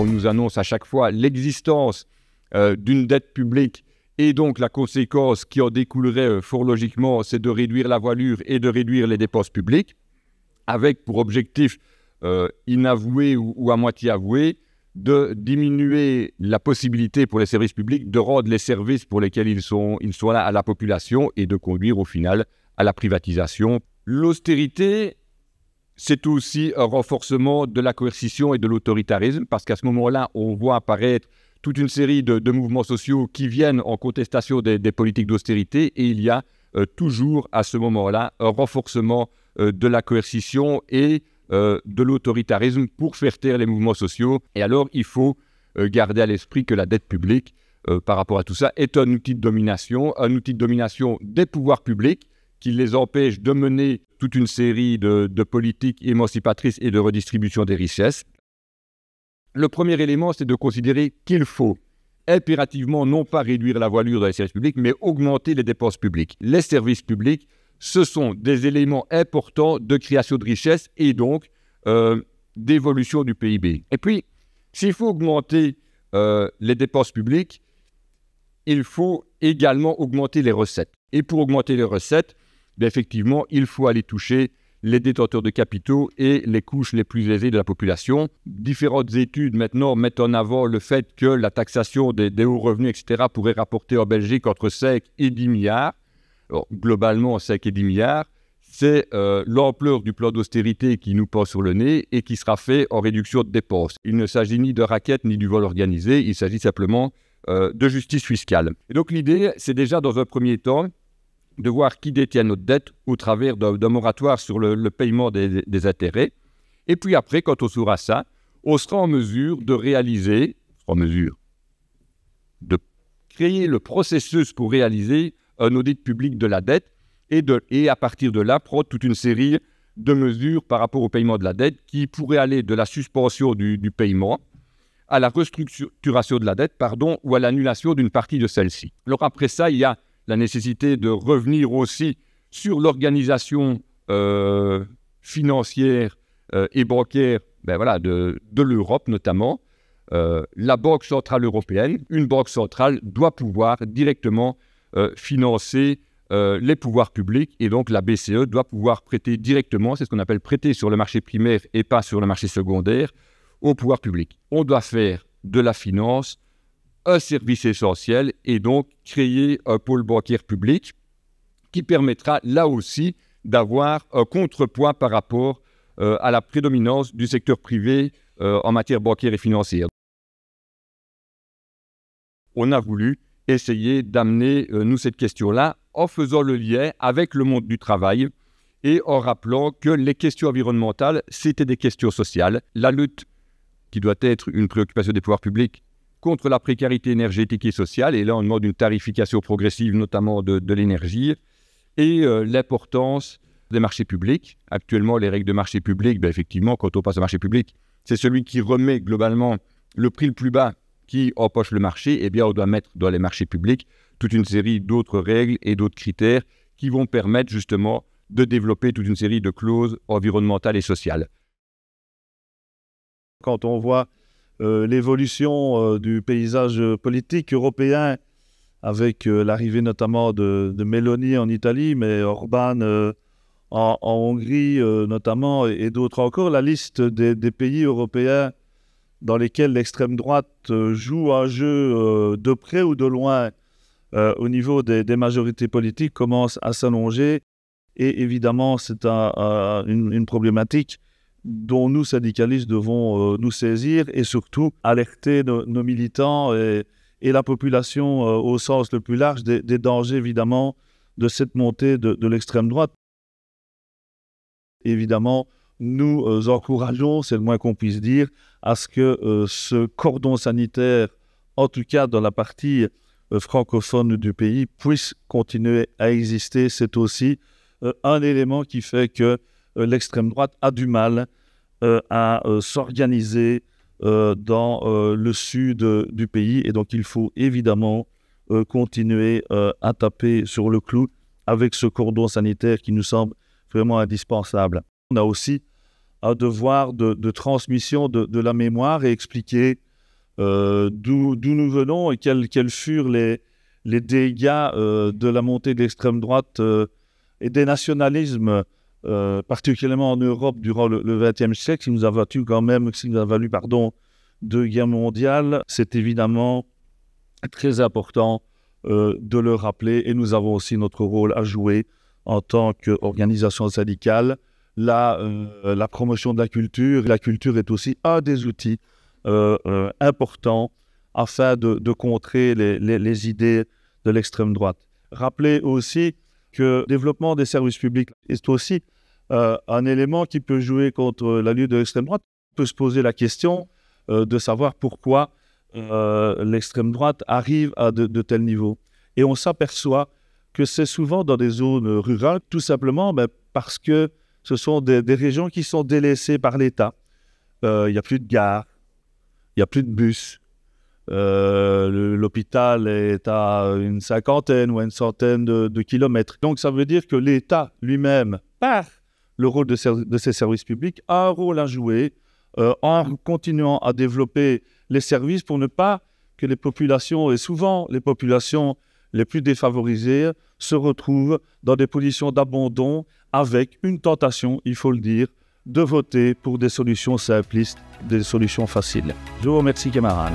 on nous annonce à chaque fois l'existence d'une dette publique et donc la conséquence qui en découlerait fort logiquement, c'est de réduire la voilure et de réduire les dépenses publiques, avec pour objectif inavoué ou à moitié avoué, de diminuer la possibilité pour les services publics de rendre les services pour lesquels ils sont là à la population et de conduire au final à la privatisation. L'austérité, c'est aussi un renforcement de la coercition et de l'autoritarisme, parce qu'à ce moment-là, on voit apparaître toute une série de mouvements sociaux qui viennent en contestation des politiques d'austérité, et il y a toujours à ce moment-là un renforcement de la coercition et de l'autoritarisme pour faire taire les mouvements sociaux. Et alors, il faut garder à l'esprit que la dette publique, par rapport à tout ça, est un outil de domination des pouvoirs publics qui les empêche de mener toute une série de politiques émancipatrices et de redistribution des richesses. Le premier élément, c'est de considérer qu'il faut impérativement non pas réduire la voilure dans les services publics, mais augmenter les dépenses publiques. Les services publics, ce sont des éléments importants de création de richesses et donc d'évolution du PIB. Et puis, s'il faut augmenter les dépenses publiques, il faut également augmenter les recettes. Et pour augmenter les recettes, bien effectivement, il faut aller toucher les détenteurs de capitaux et les couches les plus aisées de la population. Différentes études maintenant mettent en avant le fait que la taxation des hauts revenus, etc., pourrait rapporter en Belgique entre 5 et 10 milliards. Alors, globalement, 5 et 10 milliards, c'est l'ampleur du plan d'austérité qui nous pend sur le nez et qui sera fait en réduction de dépenses. Il ne s'agit ni de racket ni du vol organisé, il s'agit simplement de justice fiscale. Et donc l'idée, c'est déjà dans un premier temps de voir qui détient notre dette au travers d'un moratoire sur le paiement des intérêts. Et puis après, quand on saura ça, on sera en mesure de créer le processus pour réaliser un audit public de la dette et à partir de là, prendre toute une série de mesures par rapport au paiement de la dette qui pourraient aller de la suspension du paiement à la restructuration de la dette, ou à l'annulation d'une partie de celle-ci. Alors après ça, il y a la nécessité de revenir aussi sur l'organisation financière et bancaire de l'Europe notamment. La Banque centrale européenne, une banque centrale, doit pouvoir directement financer les pouvoirs publics et donc la BCE doit pouvoir prêter directement, c'est ce qu'on appelle prêter sur le marché primaire et pas sur le marché secondaire, au pouvoir public. On doit faire de la finance un service essentiel et donc créer un pôle bancaire public qui permettra là aussi d'avoir un contrepoids par rapport à la prédominance du secteur privé en matière bancaire et financière. On a voulu essayer d'amener, nous, cette question-là en faisant le lien avec le monde du travail et en rappelant que les questions environnementales, c'était des questions sociales. La lutte, qui doit être une préoccupation des pouvoirs publics, contre la précarité énergétique et sociale, et là on demande une tarification progressive notamment de l'énergie, et l'importance des marchés publics. Actuellement, les règles de marché public, effectivement, quand on passe au marché public, c'est celui qui remet globalement le prix le plus bas qui empoche le marché, on doit mettre dans les marchés publics toute une série d'autres règles et d'autres critères qui vont permettre justement de développer toute une série de clauses environnementales et sociales. Quand on voit l'évolution du paysage politique européen, avec l'arrivée notamment de Meloni en Italie, mais Orban en Hongrie notamment, et d'autres encore, la liste des pays européens dans lesquels l'extrême droite joue un jeu de près ou de loin au niveau des majorités politiques commence à s'allonger. Et évidemment, c'est une problématique dont nous, syndicalistes, devons nous saisir et surtout alerter nos militants et la population au sens le plus large des dangers, évidemment, de cette montée de l'extrême droite. Évidemment, nous encourageons, c'est le moins qu'on puisse dire, à ce que ce cordon sanitaire, en tout cas dans la partie francophone du pays, puisse continuer à exister. C'est aussi un élément qui fait que l'extrême droite a du mal à s'organiser dans le sud du pays. Et donc, il faut évidemment continuer à taper sur le clou avec ce cordon sanitaire qui nous semble vraiment indispensable. On a aussi un devoir de transmission de la mémoire et expliquer d'où nous venons et quels furent les dégâts de la montée de l'extrême droite et des nationalismes, particulièrement en Europe durant le XXe siècle, qui nous a valu, deux guerres mondiales. C'est évidemment très important de le rappeler, et nous avons aussi notre rôle à jouer en tant qu'organisation syndicale. La promotion de la culture. La culture est aussi un des outils importants afin de contrer les idées de l'extrême droite. Rappelez aussi que le développement des services publics est aussi un élément qui peut jouer contre la lutte de l'extrême droite. On peut se poser la question de savoir pourquoi l'extrême droite arrive à de tels niveaux. Et on s'aperçoit que c'est souvent dans des zones rurales, tout simplement parce que ce sont des régions qui sont délaissées par l'État. Il n'y a plus de gare, il n'y a plus de bus. L'hôpital est à une cinquantaine ou une centaine de kilomètres. Donc ça veut dire que l'État lui-même, par le rôle de ses services publics, a un rôle à jouer en continuant à développer les services pour ne pas que les populations, et souvent les populations les plus défavorisées, se retrouvent dans des positions d'abandon avec une tentation, il faut le dire, de voter pour des solutions simplistes, des solutions faciles. Je vous remercie, camarades.